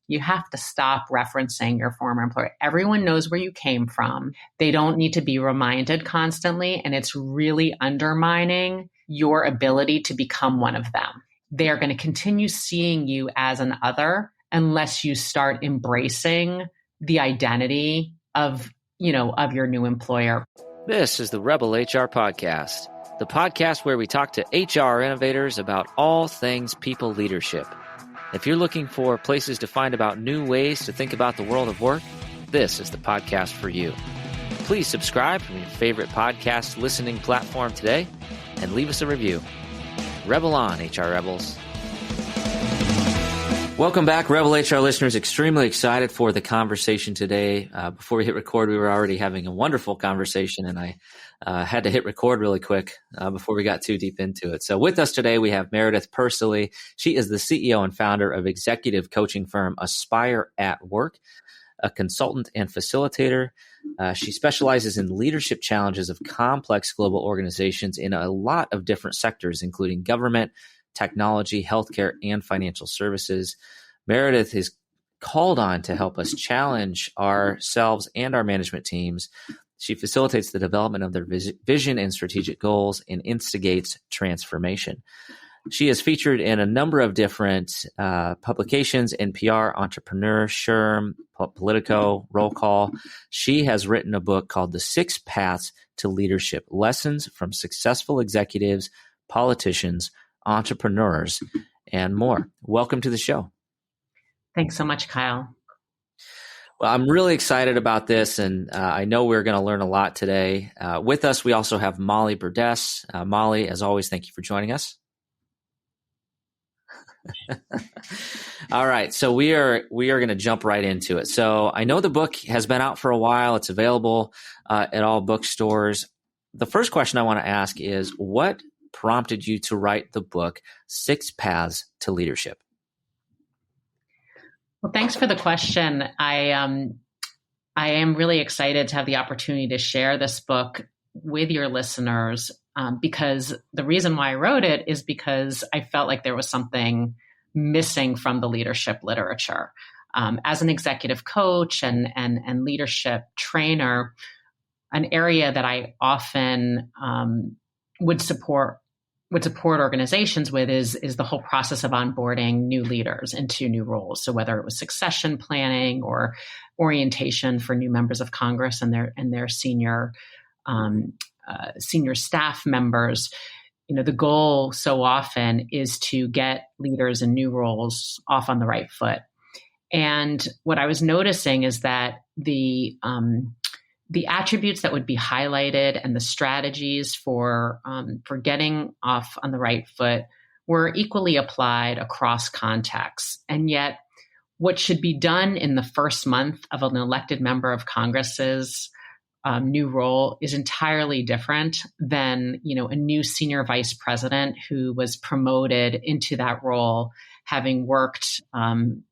you have to stop referencing your former employer. Everyone knows where you came from. They don't need to be reminded constantly, and it's really undermining your ability to become one of them. They are going to continue seeing you as an other unless you start embracing the identity of your new employer. This is the Rebel HR Podcast, the podcast where we talk to HR innovators about all things people leadership. If you're looking for places to find about new ways to think about the world of work, this is the podcast for you. Please subscribe from your favorite podcast listening platform today and leave us a review. Rebel on, HR Rebels. Welcome back, Rebel HR listeners. Extremely excited for the conversation today. Before we hit record, we were already having a wonderful conversation, and I had to hit record really quick before we got too deep into it. So with us today, we have Meredith Persily. She is the CEO and founder of executive coaching firm Aspire at Work, a consultant and facilitator. She specializes in leadership challenges of complex global organizations in a lot of different sectors, including government, technology, healthcare, and financial services. Meredith is called on to help us challenge ourselves and our management teams. She facilitates the development of their vision and strategic goals and instigates transformation. She is featured in a number of different publications: NPR, Entrepreneur, SHRM, Politico, Roll Call. She has written a book called The 6 Paths to Leadership: Lessons from Successful Executives, Politicians, Entrepreneurs, and more. Welcome to the show. Thanks so much, Kyle. Well, I'm really excited about this, and I know we're going to learn a lot today. With us, we also have Molly Burdess. Molly, as always, thank you for joining us. All right, so we are going to jump right into it. So I know the book has been out for a while. It's available at all bookstores. The first question I want to ask is, what prompted you to write the book 6 Paths to Leadership? Well, thanks for the question. I am really excited to have the opportunity to share this book with your listeners because the reason why I wrote it is because I felt like there was something missing from the leadership literature. As an executive coach and leadership trainer, an area that I often would support organizations with is the whole process of onboarding new leaders into new roles. So whether it was succession planning or orientation for new members of Congress and their senior staff members, the goal so often is to get leaders in new roles off on the right foot. And what I was noticing is that the attributes that would be highlighted and the strategies for getting off on the right foot were equally applied across contexts. And yet, what should be done in the first month of an elected member of Congress's new role is entirely different than a new senior vice president who was promoted into that role, having worked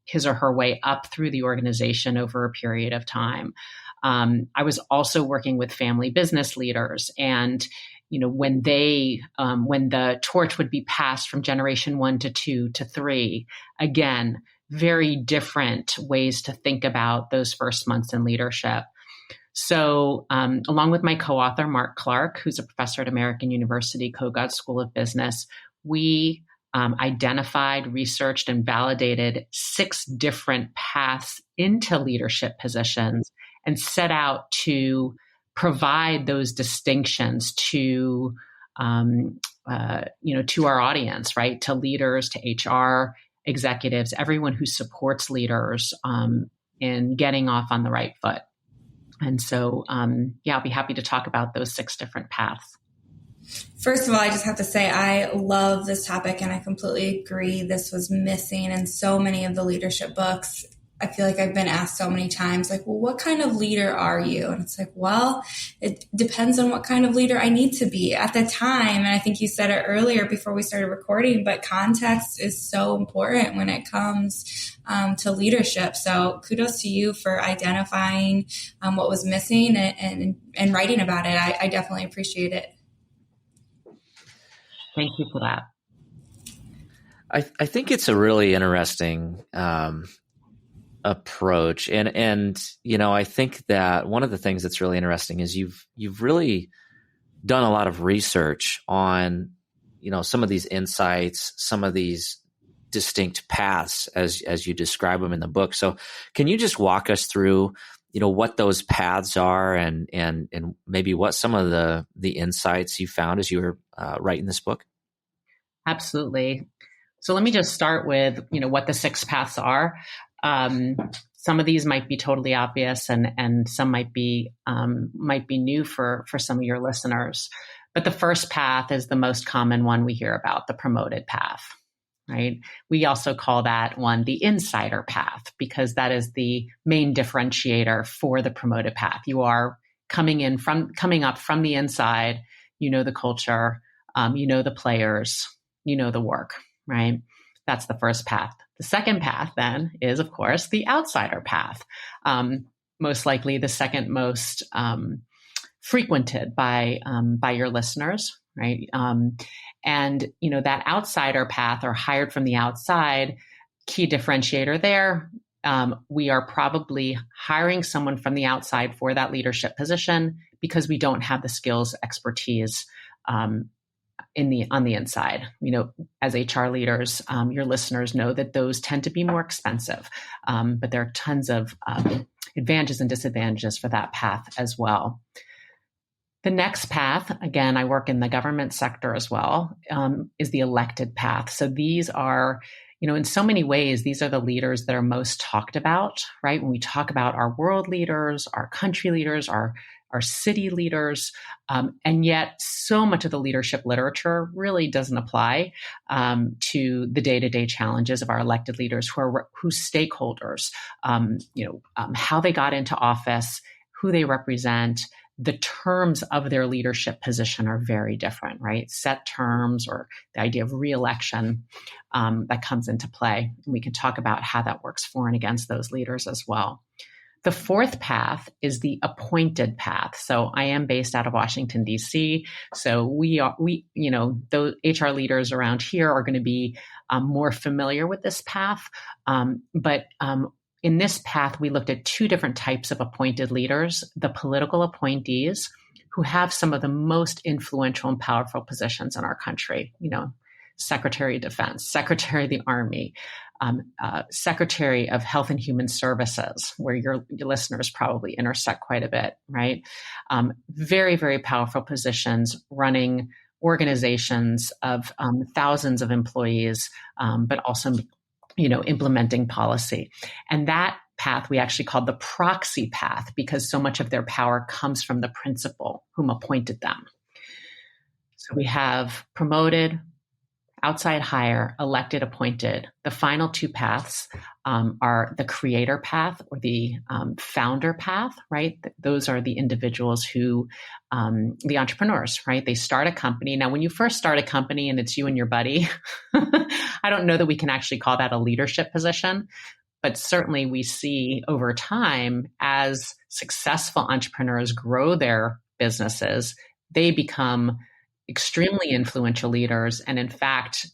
his or her way up through the organization over a period of time. I was also working with family business leaders, and when the torch would be passed from generation 1 to 2 to 3, again, very different ways to think about those first months in leadership. So, along with my co-author Mark Clark, who's a professor at American University Kogod School of Business, we identified, researched, and validated 6 different paths into leadership positions, and set out to provide those distinctions to our audience, right? To leaders, to HR executives, everyone who supports leaders in getting off on the right foot. And so, I'll be happy to talk about those 6 different paths. First of all, I just have to say I love this topic, and I completely agree. This was missing in so many of the leadership books. I feel like I've been asked so many times, like, well, what kind of leader are you? And it's like, well, it depends on what kind of leader I need to be at the time. And I think you said it earlier before we started recording, but context is so important when it comes to leadership. So kudos to you for identifying what was missing and writing about it. I definitely appreciate it. Thank you for that. I think it's a really interesting approach. And I think that one of the things that's really interesting is you've really done a lot of research on, some of these insights, some of these distinct paths as you describe them in the book. So can you just walk us through, what those paths are and maybe what some of the insights you found as you were writing this book? Absolutely. So let me just start with, what the 6 paths are. Some of these might be totally obvious and some might be new for some of your listeners. But the first path is the most common one we hear about, the promoted path, right? We also call that one the insider path because that is the main differentiator for the promoted path. You are coming up from the inside, the culture, the players, the work, right? That's the first path. The second path then is, of course, the outsider path, most likely the second most frequented by your listeners, right? And that outsider path or hired from the outside, key differentiator there, we are probably hiring someone from the outside for that leadership position because we don't have the skills, expertise on the inside. As HR leaders, your listeners know that those tend to be more expensive, but there are tons of advantages and disadvantages for that path as well. The next path, again, I work in the government sector as well, is the elected path. So these are, in so many ways, these are the leaders that are most talked about, right? When we talk about our world leaders, our country leaders, our city leaders, and yet so much of the leadership literature really doesn't apply to the day-to-day challenges of our elected leaders, whose stakeholders, how they got into office, who they represent. The terms of their leadership position are very different, right? Set terms or the idea of re-election that comes into play. We can talk about how that works for and against those leaders as well. The fourth path is the appointed path. So I am based out of Washington, D.C. So those HR leaders around here are going to be more familiar with this path. But in this path, we looked at 2 different types of appointed leaders, the political appointees who have some of the most influential and powerful positions in our country, Secretary of Defense, Secretary of the Army, Secretary of Health and Human Services, where your listeners probably intersect quite a bit, right? Very, very powerful positions running organizations of thousands of employees, but also implementing policy. And that path we actually called the proxy path because so much of their power comes from the principal whom appointed them. So we have promoted, outside hire, elected, appointed. The final 2 paths are the creator path or the founder path, right? Those are the individuals who, the entrepreneurs, right? They start a company. Now, when you first start a company and it's you and your buddy, I don't know that we can actually call that a leadership position, but certainly we see over time as successful entrepreneurs grow their businesses, they become extremely influential leaders. And in fact,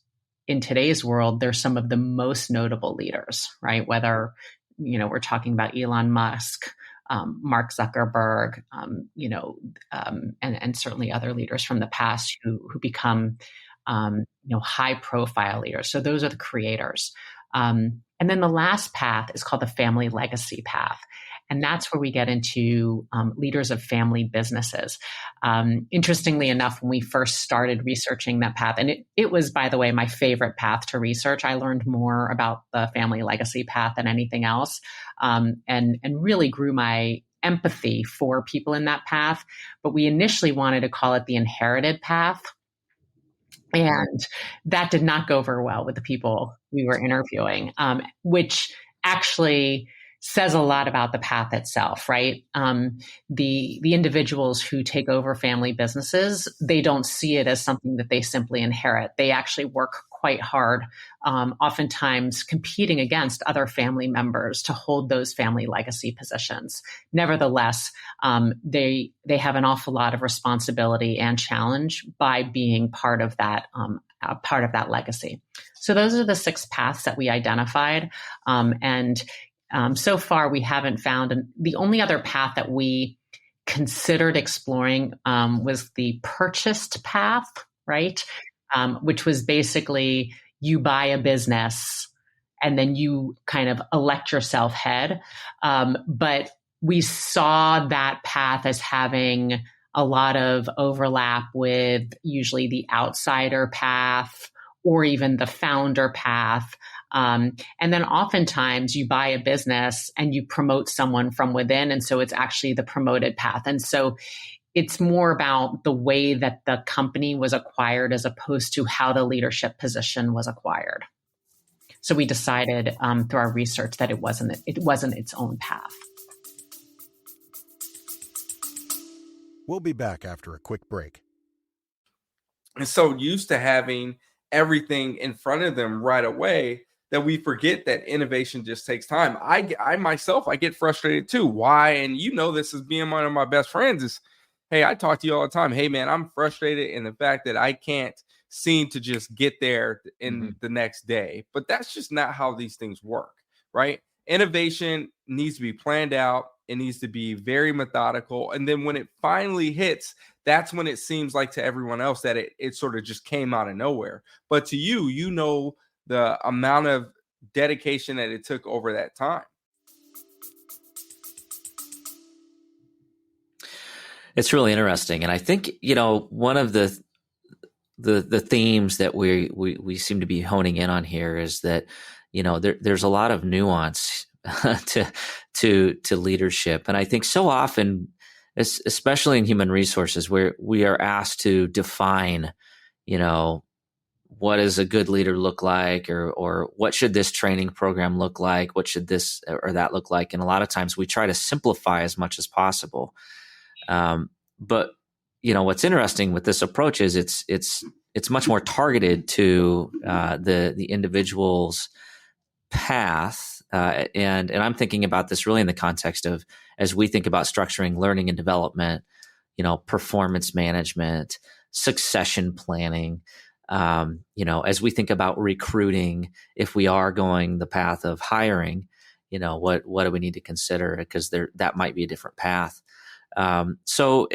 in today's world, they're some of the most notable leaders, right? Whether, we're talking about Elon Musk, Mark Zuckerberg, and certainly other leaders from the past who become, high profile leaders. So those are the creators. And then the last path is called the family legacy path. And that's where we get into leaders of family businesses. Interestingly enough, when we first started researching that path, and it was, by the way, my favorite path to research. I learned more about the family legacy path than anything else, and really grew my empathy for people in that path. But we initially wanted to call it the inherited path. And that did not go very well with the people we were interviewing, which actually says a lot about the path itself, right? The individuals who take over family businesses, they don't see it as something that they simply inherit. They actually work quite hard, oftentimes competing against other family members to hold those family legacy positions. Nevertheless, they have an awful lot of responsibility and challenge by being part of that legacy. So those are the 6 paths that we identified, and So far, we haven't found, and the only other path that we considered exploring was the purchased path, right? Which was basically you buy a business and then you kind of elect yourself head. But we saw that path as having a lot of overlap with usually the outsider path or even the founder path. And then oftentimes you buy a business and you promote someone from within. And so it's actually the promoted path. And so it's more about the way that the company was acquired as opposed to how the leadership position was acquired. So we decided through our research that it wasn't its own path. We'll be back after a quick break. And so used to having everything in front of them right away that we forget that innovation just takes time. I myself, I get frustrated too. Why? And you know, this is being one of my best friends is, hey, I talk to you all the time. Hey, man, I'm frustrated in the fact that I can't seem to just get there in the next day. But that's just not how these things work, right? Innovation needs to be planned out. It needs to be very methodical. And then when it finally hits, that's when it seems like to everyone else that it sort of just came out of nowhere. But to you, you know the amount of dedication that it took over that time. It's really interesting. And I think, you know, one of the themes that we seem to be honing in on here is that, you know, there's a lot of nuance to leadership. And I think so often, especially in human resources, where we are asked to define, you know, what does a good leader look like, or what should this training program look like? What should this or that look like? And a lot of times we try to simplify as much as possible. But you know, what's interesting with this approach is it's much more targeted to the individual's path. And I'm thinking about this really in the context of, as we think about structuring learning and development, you know, performance management, succession planning, you know, as we think about recruiting, if we are going the path of hiring, you know, what do we need to consider? Because that might be a different path. So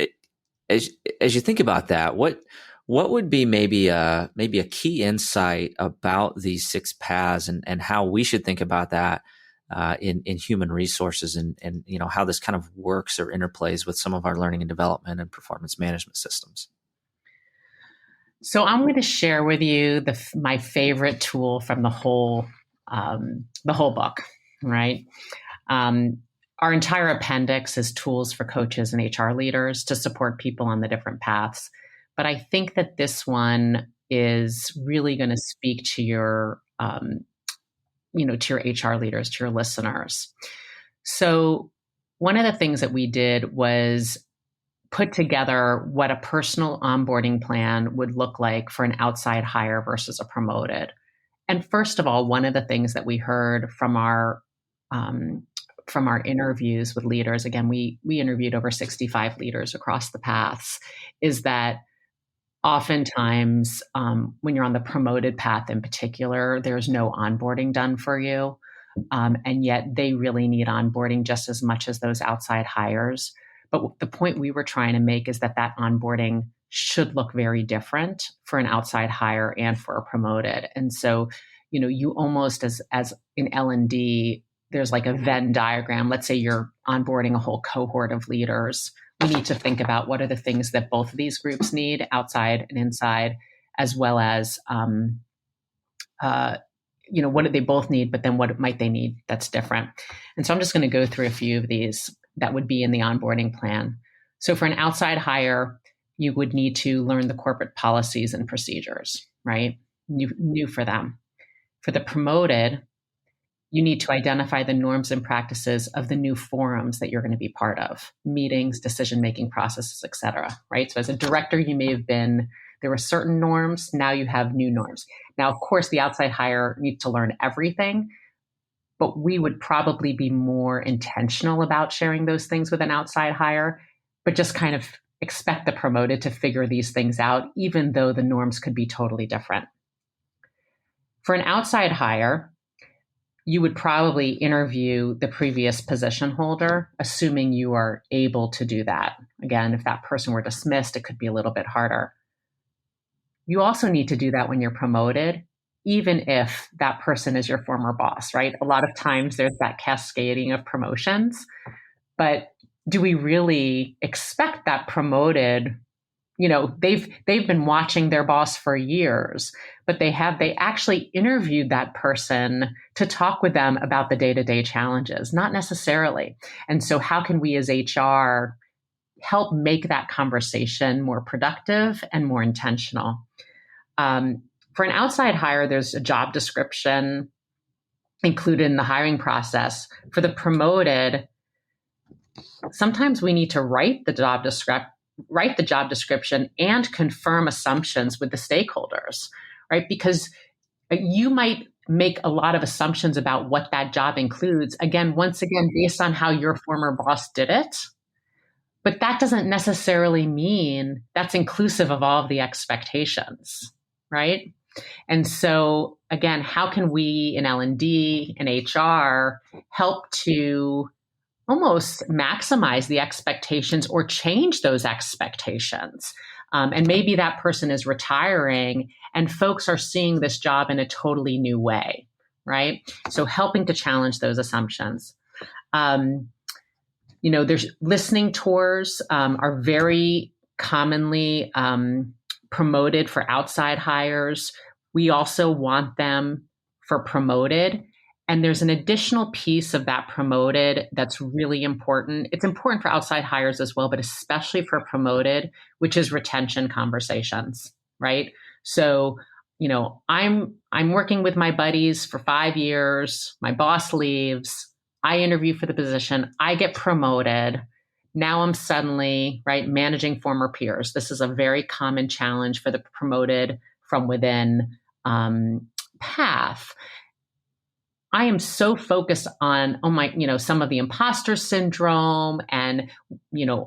as you think about that, what would be maybe a key insight about these 6 paths and how we should think about that in human resources and you know, how this kind of works or interplays with some of our learning and development and performance management systems? So I'm going to share with you my favorite tool from the whole book, right? Our entire appendix is tools for coaches and HR leaders to support people on the different paths. But I think that this one is really going to speak to your, you know, to your HR leaders, to your listeners. So one of the things that we did was put together what a personal onboarding plan would look like for an outside hire versus a promoted. And first of all, one of the things that we heard from our interviews with leaders, again, we interviewed over 65 leaders across the paths, is that oftentimes when you're on the promoted path in particular, there's no onboarding done for you. And yet they really need onboarding just as much as those outside hires. But the point we were trying to make is that onboarding should look very different for an outside hire and for a promoted. And so, you know, you almost as in L&D, there's like a Venn diagram. Let's say you're onboarding a whole cohort of leaders. We need to think about what are the things that both of these groups need, outside and inside, as well as, you know, what do they both need, but then what might they need that's different. And so I'm just going to go through a few of these that would be in the onboarding plan. So for an outside hire, you would need to learn the corporate policies and procedures, right? New for them. For the promoted, you need to identify the norms and practices of the new forums that you're going to be part of, meetings, decision-making processes, et cetera, right? So as a director, you may have been, there were certain norms, now you have new norms. Now, of course, the outside hire needs to learn everything, but we would probably be more intentional about sharing those things with an outside hire, but just kind of expect the promoted to figure these things out, even though the norms could be totally different. For an outside hire, you would probably interview the previous position holder, assuming you are able to do that. Again, if that person were dismissed, it could be a little bit harder. You also need to do that when you're promoted, even if that person is your former boss, right? A lot of times there's that cascading of promotions, but do we really expect that promoted? They've been watching their boss for years, but they actually interviewed that person to talk with them about the day-to-day challenges, not necessarily. And so how can we as HR help make that conversation more productive and more intentional? For an outside hire, there's a job description included in the hiring process. For the promoted, sometimes we need to write the job description and confirm assumptions with the stakeholders, right? Because you might make a lot of assumptions about what that job includes, once again, based on how your former boss did it. But that doesn't necessarily mean that's inclusive of all of the expectations, right? And so, again, how can we in L&D and HR help to almost maximize the expectations or change those expectations? And maybe that person is retiring and folks are seeing this job in a totally new way, right? So helping to challenge those assumptions. There's listening tours are very commonly promoted for outside hires. We also want them for promoted. And there's an additional piece of that promoted that's really important. It's important for outside hires as well, but especially for promoted, which is retention conversations, right? So, I'm working with my buddies for 5 years. My boss leaves. I interview for the position. I get promoted. Now I'm suddenly, right, managing former peers. This is a very common challenge for the promoted from within path. I am so focused on, some of the imposter syndrome and,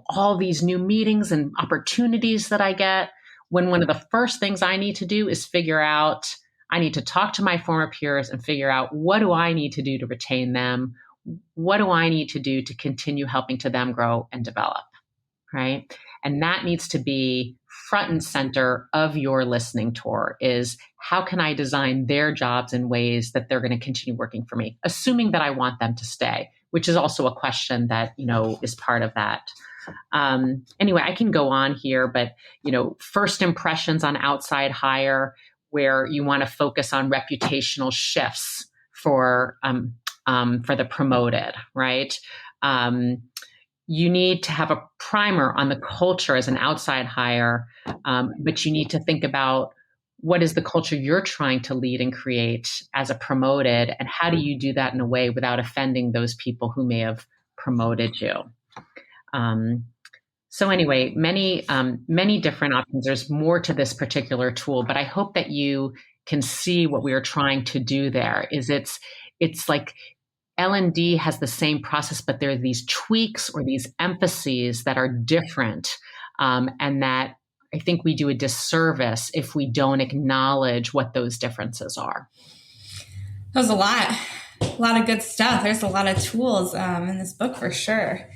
all these new meetings and opportunities that I get, when one of the first things I need to do is I need to talk to my former peers and figure out, what do I need to do to retain them? What do I need to do to continue helping to them grow and develop, right? And that needs to be front and center of your listening tour, is how can I design their jobs in ways that they're going to continue working for me, assuming that I want them to stay, which is also a question that, is part of that. Anyway, I can go on here, but, first impressions on outside hire, where you want to focus on reputational shifts for the promoted, right? You need to have a primer on the culture as an outside hire, but you need to think about what is the culture you're trying to lead and create as a promoted, and how do you do that in a way without offending those people who may have promoted you? So anyway, many different options. There's more to this particular tool, but I hope that you can see what we are trying to do there. It's like L&D has the same process, but there are these tweaks or these emphases that are different, and that I think we do a disservice if we don't acknowledge what those differences are. That was a lot of good stuff. There's a lot of tools in this book for sure.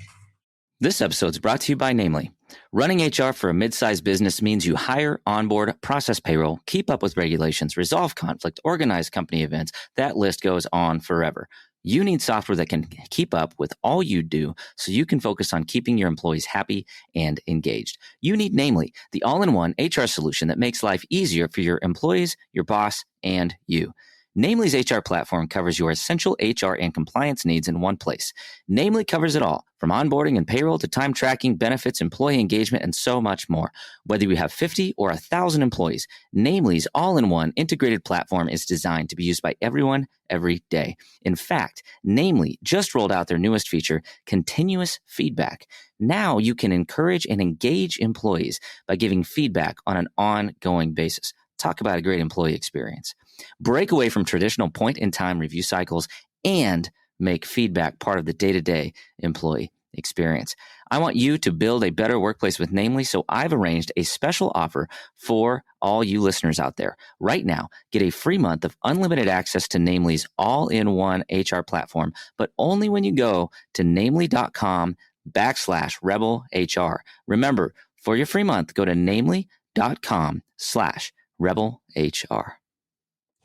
This episode is brought to you by Namely. Running HR for a mid-sized business means you hire, onboard, process payroll, keep up with regulations, resolve conflict, organize company events. That list goes on forever. You need software that can keep up with all you do so you can focus on keeping your employees happy and engaged. You need Namely, the all-in-one HR solution that makes life easier for your employees, your boss, and you. Namely's HR platform covers your essential HR and compliance needs in one place. Namely covers it all, from onboarding and payroll to time tracking, benefits, employee engagement, and so much more. Whether you have 50 or 1,000 employees, Namely's all-in-one integrated platform is designed to be used by everyone every day. In fact, Namely just rolled out their newest feature, continuous feedback. Now you can encourage and engage employees by giving feedback on an ongoing basis. Talk about a great employee experience. Break away from traditional point-in-time review cycles and make feedback part of the day-to-day employee experience. I want you to build a better workplace with Namely, so I've arranged a special offer for all you listeners out there. Right now, get a free month of unlimited access to Namely's all-in-one HR platform, but only when you go to namely.com/rebel HR. Remember, for your free month, go to namely.com/rebel HR.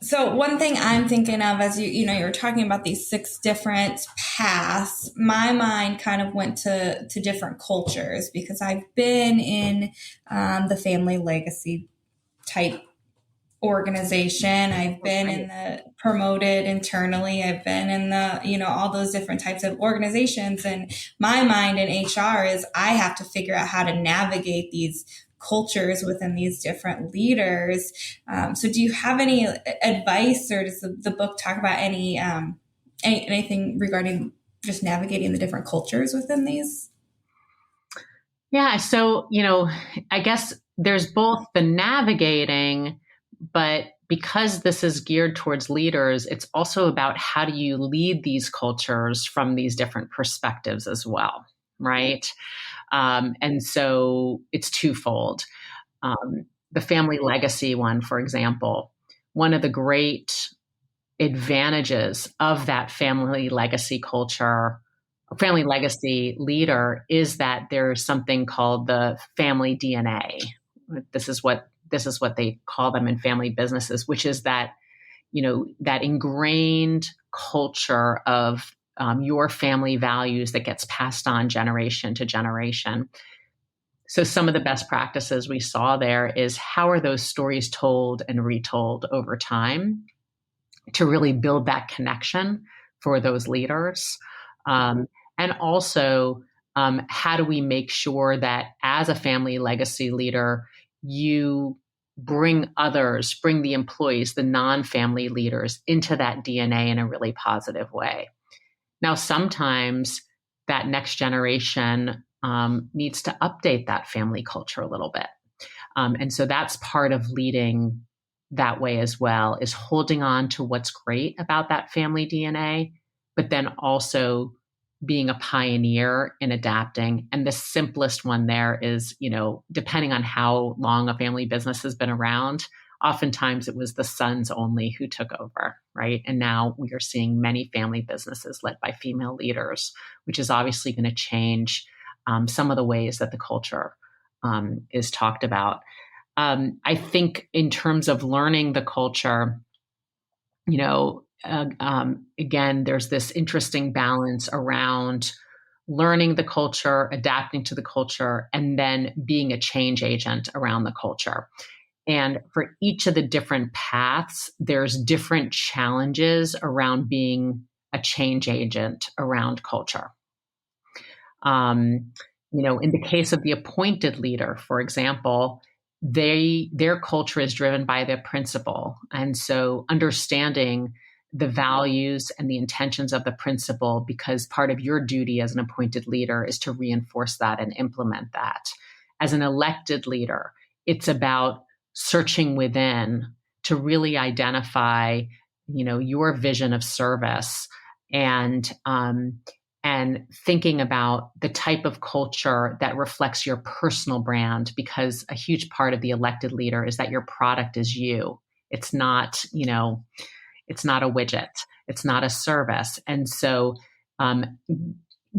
So one thing I'm thinking of as you were talking about these 6 different paths, my mind kind of went to different cultures, because I've been in the family legacy type organization. I've been in the promoted internally. I've been in the, all those different types of organizations. And my mind in HR is I have to figure out how to navigate these cultures within these different leaders. So do you have any advice, or does the book talk about anything regarding just navigating the different cultures within these? Yeah. So, I guess there's both the navigating, but because this is geared towards leaders, it's also about how do you lead these cultures from these different perspectives as well, right? And so it's twofold. The family legacy one, for example, one of the great advantages of that family legacy culture, family legacy leader, is that there's something called the family DNA. This is what they call them in family businesses, which is that, that ingrained culture of your family values that gets passed on generation to generation. So some of the best practices we saw there is how are those stories told and retold over time to really build that connection for those leaders. And also, how do we make sure that as a family legacy leader, you bring the employees, the non-family leaders, into that DNA in a really positive way. Now, sometimes that next generation needs to update that family culture a little bit. And so that's part of leading that way as well, is holding on to what's great about that family DNA, but then also being a pioneer in adapting. And the simplest one there is, depending on how long a family business has been around, oftentimes it was the sons only who took over, right? And now we are seeing many family businesses led by female leaders, which is obviously going to change some of the ways that the culture is talked about. I think in terms of learning the culture, again, there's this interesting balance around learning the culture, adapting to the culture, and then being a change agent around the culture. And for each of the different paths, there's different challenges around being a change agent around culture. In the case of the appointed leader, for example, their culture is driven by their principle. And so understanding the values and the intentions of the principle, because part of your duty as an appointed leader is to reinforce that and implement that. As an elected leader, it's about searching within to really identify, your vision of service and thinking about the type of culture that reflects your personal brand, because a huge part of the elected leader is that your product is you. It's not, it's not a widget. It's not a service. And so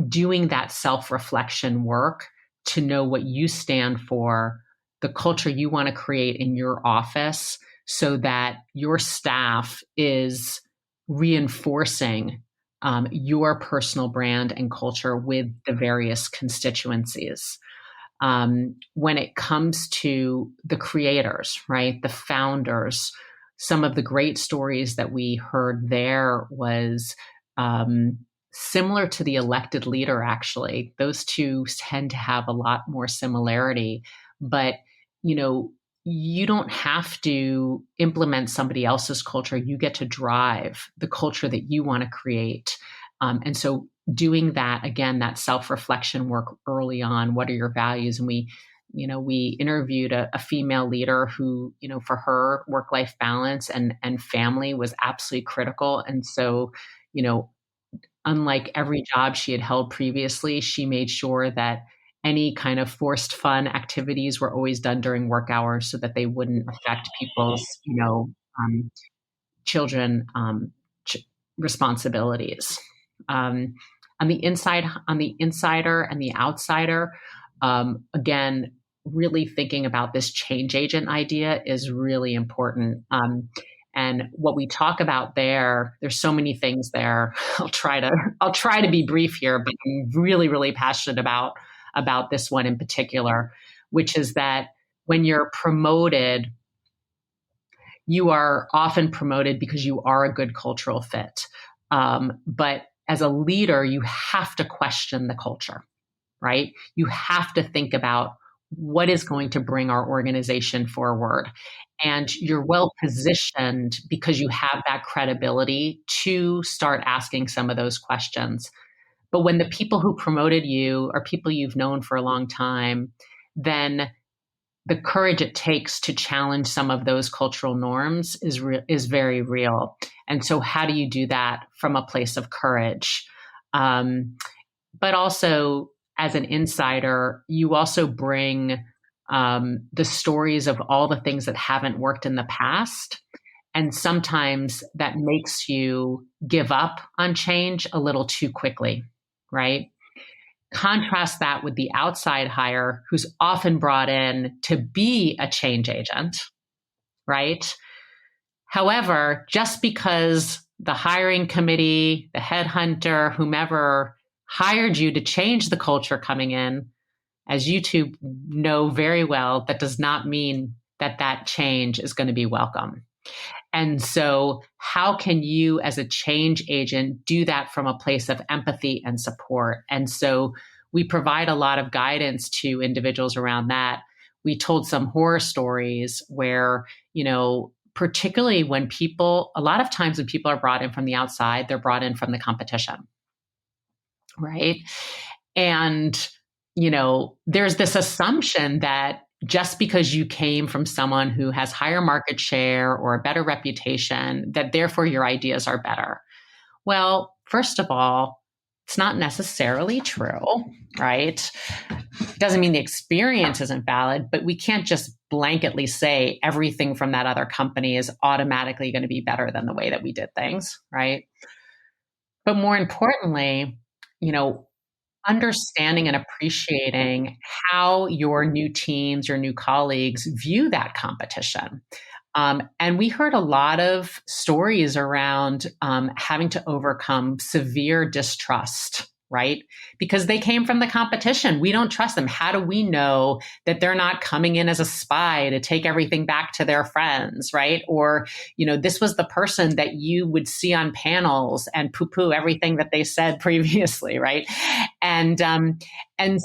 doing that self-reflection work to know what you stand for, the culture you want to create in your office, so that your staff is reinforcing your personal brand and culture with the various constituencies. When it comes to the creators, right, the founders, some of the great stories that we heard there was similar to the elected leader, actually. Those two tend to have a lot more similarity, but, you don't have to implement somebody else's culture. You get to drive the culture that you want to create. And so doing that, again, that self-reflection work early on, what are your values? And we interviewed a female leader who, for her, work-life balance and family was absolutely critical. And so, unlike every job she had held previously, she made sure that any kind of forced fun activities were always done during work hours so that they wouldn't affect people's, children responsibilities. On the insider and the outsider, again, really thinking about this change agent idea is really important. And what we talk about there's so many things there. I'll try to be brief here, but I'm really, really passionate about this one in particular, which is that when you're promoted, you are often promoted because you are a good cultural fit. But as a leader, you have to question the culture, right? You have to think about what is going to bring our organization forward. And you're well positioned because you have that credibility to start asking some of those questions. But when the people who promoted you are people you've known for a long time, then the courage it takes to challenge some of those cultural norms is very real. And so how do you do that from a place of courage? But also, as an insider, you also bring the stories of all the things that haven't worked in the past. And sometimes that makes you give up on change a little too quickly, right? Contrast that with the outside hire who's often brought in to be a change agent, right? However, just because the hiring committee, the headhunter, whomever hired you to change the culture coming in, as you two know very well, that does not mean that that change is going to be welcome. And so how can you as a change agent do that from a place of empathy and support? And so we provide a lot of guidance to individuals around that. We told some horror stories where, particularly when a lot of times when people are brought in from the outside, they're brought in from the competition, right? And, there's this assumption that just because you came from someone who has higher market share or a better reputation, that therefore your ideas are better. Well, first of all, it's not necessarily true, right? It doesn't mean the experience isn't valid, but we can't just blanketly say everything from that other company is automatically going to be better than the way that we did things, right? But more importantly, understanding and appreciating how your new teams, your new colleagues view that competition. And we heard a lot of stories around having to overcome severe distrust, right? Because they came from the competition. We don't trust them. How do we know that they're not coming in as a spy to take everything back to their friends, right? Or, this was the person that you would see on panels and poo-poo everything that they said previously, right? And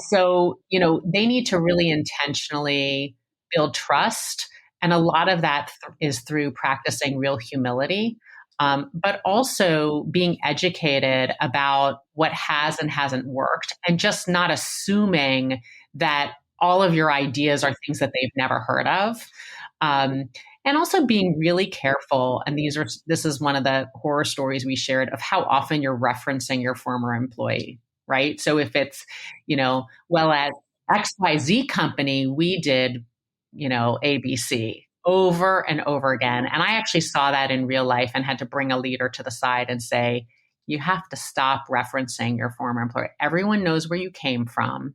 so, they need to really intentionally build trust. And a lot of that is through practicing real humility, but also being educated about what has and hasn't worked, and just not assuming that all of your ideas are things that they've never heard of. And also being really careful. And this is one of the horror stories we shared of how often you're referencing your former employee, right? So if it's, well, at XYZ company, we did ABC over and over again. And I actually saw that in real life and had to bring a leader to the side and say, you have to stop referencing your former employer. Everyone knows where you came from.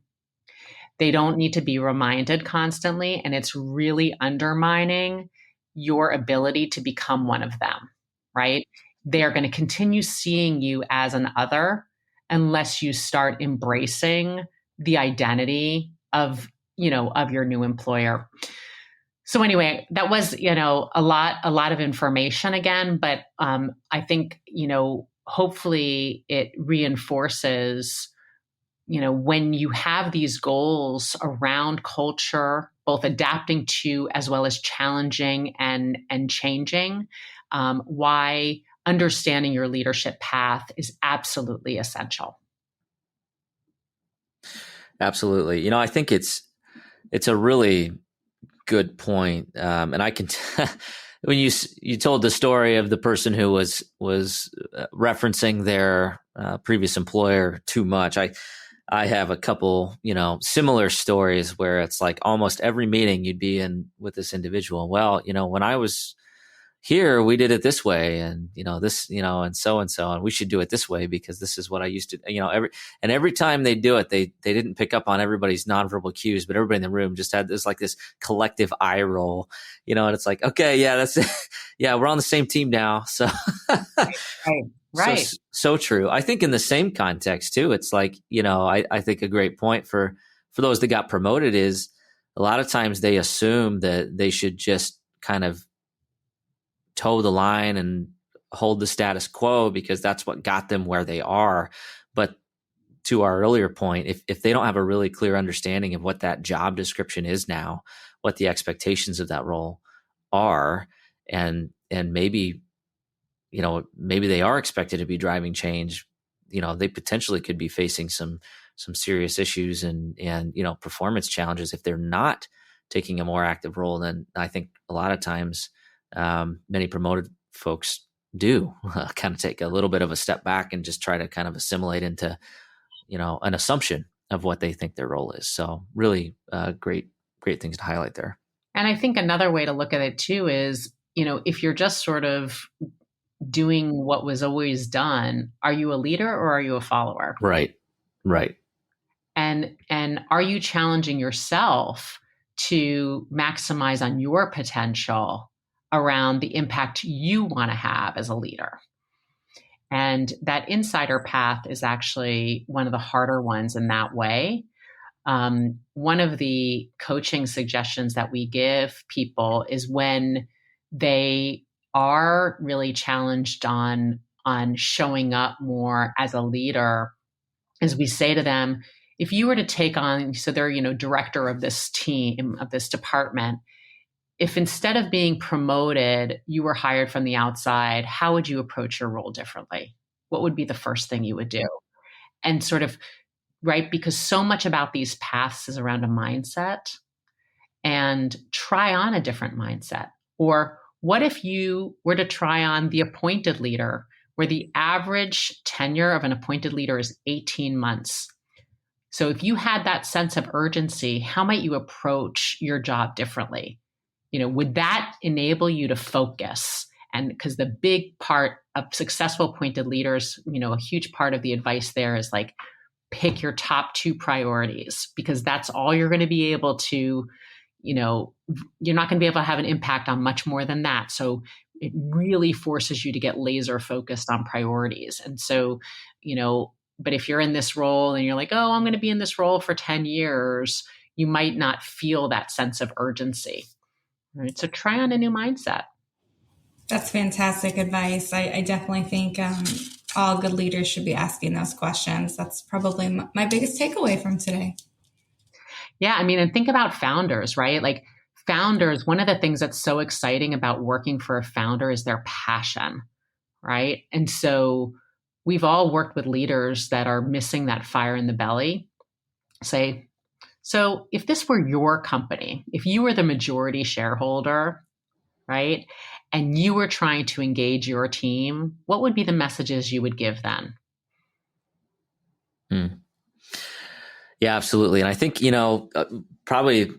They don't need to be reminded constantly. And it's really undermining your ability to become one of them, right? They're going to continue seeing you as an other unless you start embracing the identity of your new employer. So anyway, that was, a lot of information again, but I think, hopefully it reinforces, when you have these goals around culture, both adapting to as well as challenging and changing, why understanding your leadership path is absolutely essential. Absolutely. I think it's a really good point. And I can, when you told the story of the person who was referencing their previous employer too much, I have a couple, similar stories where it's like almost every meeting you'd be in with this individual. Well, when I was here, we did it this way, and this, and so, and we should do it this way because this is what I used to, every time they do it, they didn't pick up on everybody's nonverbal cues, but everybody in the room just had this collective eye roll, and it's like, okay, yeah, that's it. Yeah, we're on the same team now. So, right. So true. I think in the same context too, it's like, I think a great point for those that got promoted is a lot of times they assume that they should just kind of toe the line and hold the status quo because that's what got them where they are. But to our earlier point, if they don't have a really clear understanding of what that job description is now, what the expectations of that role are, and maybe, maybe they are expected to be driving change, they potentially could be facing some serious issues and performance challenges if they're not taking a more active role. Then I think a lot of times many promoted folks do kind of take a little bit of a step back and just try to kind of assimilate into, an assumption of what they think their role is. So really great things to highlight there. And I think another way to look at it too is, if you're just sort of doing what was always done, are you a leader or are you a follower? Right. And are you challenging yourself to maximize on your potential around the impact you want to have as a leader? And that insider path is actually one of the harder ones in that way. One of the coaching suggestions that we give people is when they are really challenged on showing up more as a leader, is we say to them, if you were to take on, so they're, director of this team, of this department, if instead of being promoted, you were hired from the outside, how would you approach your role differently? What would be the first thing you would do? And sort of, right, because so much about these paths is around a mindset, and try on a different mindset. Or what if you were to try on the appointed leader, where the average tenure of an appointed leader is 18 months? So if you had that sense of urgency, how might you approach your job differently? Would that enable you to focus? And because the big part of successful appointed leaders, a huge part of the advice there is like, pick your top 2 priorities, because that's all you're going to be able to, you're not going to be able to have an impact on much more than that. So it really forces you to get laser focused on priorities. And so, but if you're in this role and you're like, oh, I'm going to be in this role for 10 years, you might not feel that sense of urgency. Right. So try on a new mindset. That's fantastic advice. I definitely think all good leaders should be asking those questions. That's probably my biggest takeaway from today. Yeah. I mean, and think about founders, right? Like founders, one of the things that's so exciting about working for a founder is their passion, right? And so we've all worked with leaders that are missing that fire in the belly. So if this were your company, if you were the majority shareholder, right, and you were trying to engage your team, what would be the messages you would give them? Yeah, absolutely. And I think, probably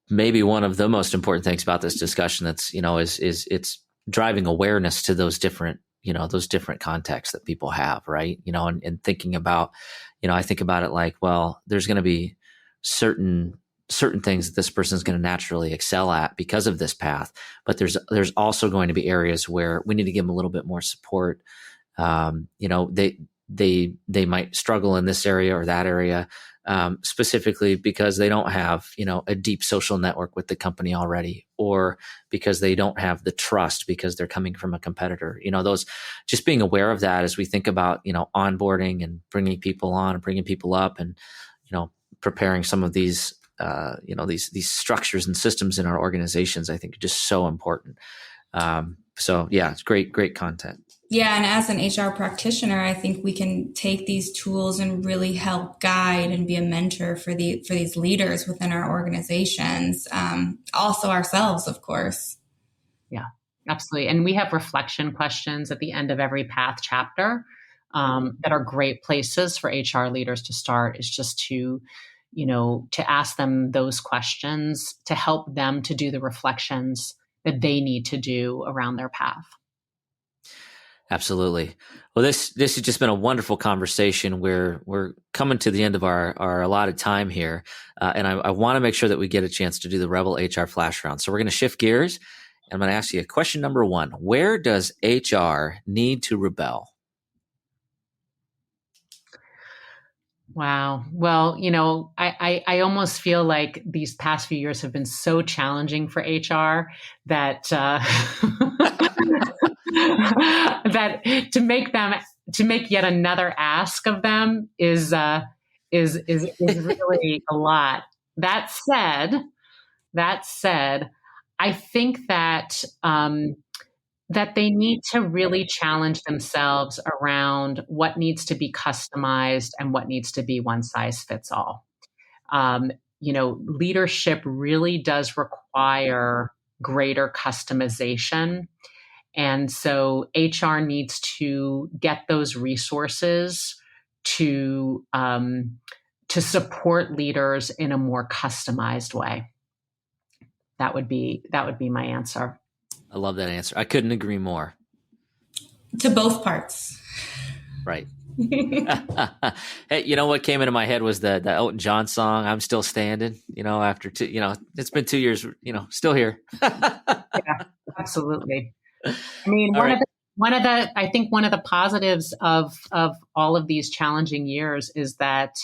maybe one of the most important things about this discussion that's, is it's driving awareness to those different contexts that people have, right? And thinking about, I think about it like, well, there's going to be certain things that this person is going to naturally excel at because of this path, but there's also going to be areas where we need to give them a little bit more support. They might struggle in this area or that area, specifically because they don't have, a deep social network with the company already, or because they don't have the trust because they're coming from a competitor. Those, just being aware of that as we think about, onboarding and bringing people on and bringing people up, and, preparing some of these, these structures and systems in our organizations, I think are just so important. So yeah, it's great content. Yeah. And as an HR practitioner, I think we can take these tools and really help guide and be a mentor for these leaders within our organizations. Also ourselves, of course. Yeah. Absolutely. And we have reflection questions at the end of every path chapter that are great places for HR leaders to start, is just to ask them those questions to help them to do the reflections that they need to do around their path. Absolutely. Well, this has just been a wonderful conversation. We're coming to the end of our allotted time here. And I want to make sure that we get a chance to do the Rebel HR Flash Round. So we're going to shift gears. And I'm going to ask you question number 1. Where does HR need to rebel? Wow. Well, I almost feel like these past few years have been so challenging for HR that that to make yet another ask of them is really a lot. That said, I think that that they need to really challenge themselves around what needs to be customized and what needs to be one size fits all. Leadership really does require greater customization. And so HR needs to get those resources to support leaders in a more customized way. That would be my answer. I love that answer. I couldn't agree more. To both parts. Right. Hey, you know what came into my head was the Elton John song, "I'm Still Standing," after it's been 2 years, still here. Yeah, absolutely. I mean, one of the positives of all of these challenging years is that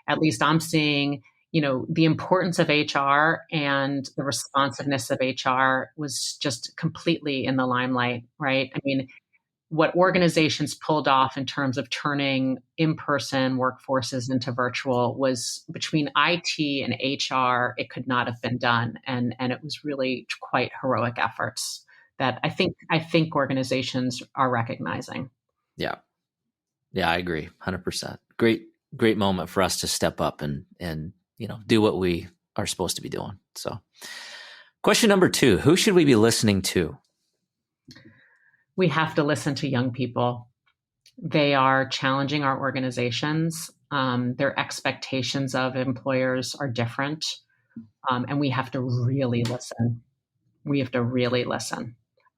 at least I'm seeing, the importance of HR and the responsiveness of HR was just completely in the limelight, right? I mean, what organizations pulled off in terms of turning in-person workforces into virtual was, between IT and HR, it could not have been done. And it was really quite heroic efforts that I think organizations are recognizing. Yeah, I agree 100%. Great moment for us to step up and do what we are supposed to be doing. So question number 2, who should we be listening to? We have to listen to young people. They are challenging our organizations. Their expectations of employers are different. And we have to really listen.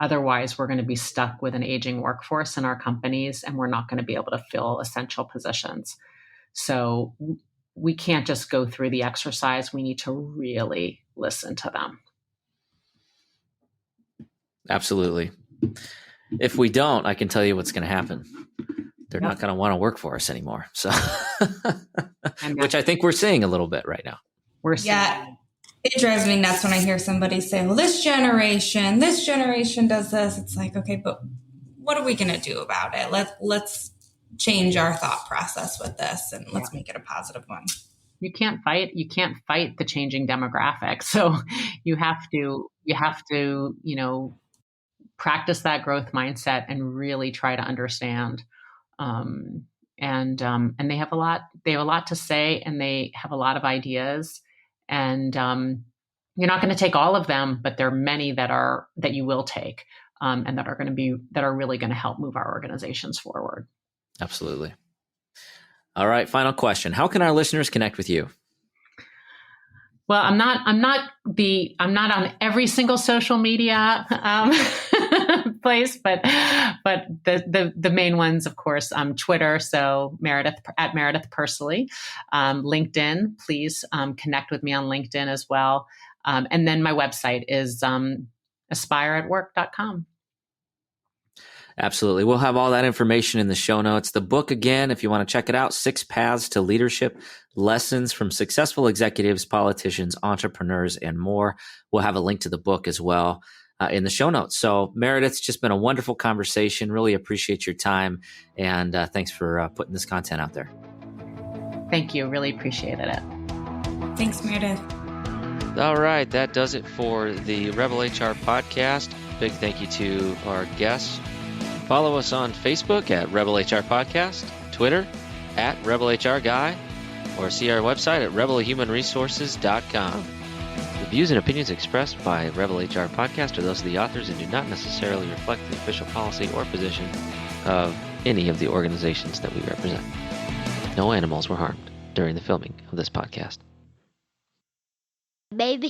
Otherwise, we're going to be stuck with an aging workforce in our companies, and we're not going to be able to fill essential positions. So we can't just go through the exercise. We need to really listen to them. Absolutely. If we don't, I can tell you what's going to happen. They're not going to want to work for us anymore. So, which I think we're seeing a little bit right now. It drives me nuts when I hear somebody say, well, this generation does this. It's like, okay, but what are we going to do about it? Let's change our thought process with this, and let's make it a positive one. You can't fight the changing demographic. So you have to, practice that growth mindset and really try to understand. And they have a lot to say, and they have a lot of ideas, and you're not going to take all of them, but there are many that you will take, and that are really going to help move our organizations forward. Absolutely. All right. Final question. How can our listeners connect with you? Well, I'm not on every single social media place, but the main ones, of course, Twitter. So Meredith at Meredith Persily, LinkedIn. Please connect with me on LinkedIn as well. And then my website is aspireatwork.com. Absolutely. We'll have all that information in the show notes. The book, again, if you want to check it out, 6 Paths to Leadership, Lessons from Successful Executives, Politicians, Entrepreneurs, and More. We'll have a link to the book as well in the show notes. So Meredith, it's just been a wonderful conversation. Really appreciate your time. And thanks for putting this content out there. Thank you. Really appreciated it. Thanks, Meredith. All right. That does it for the Rebel HR podcast. Big thank you to our guests. Follow us on Facebook at Rebel HR Podcast, Twitter at Rebel HR Guy, or see our website at rebelhumanresources.com. We views and opinions expressed by Rebel HR Podcast are those of the authors and do not necessarily reflect the official policy or position of any of the organizations that we represent. No animals were harmed during the filming of this podcast. Baby.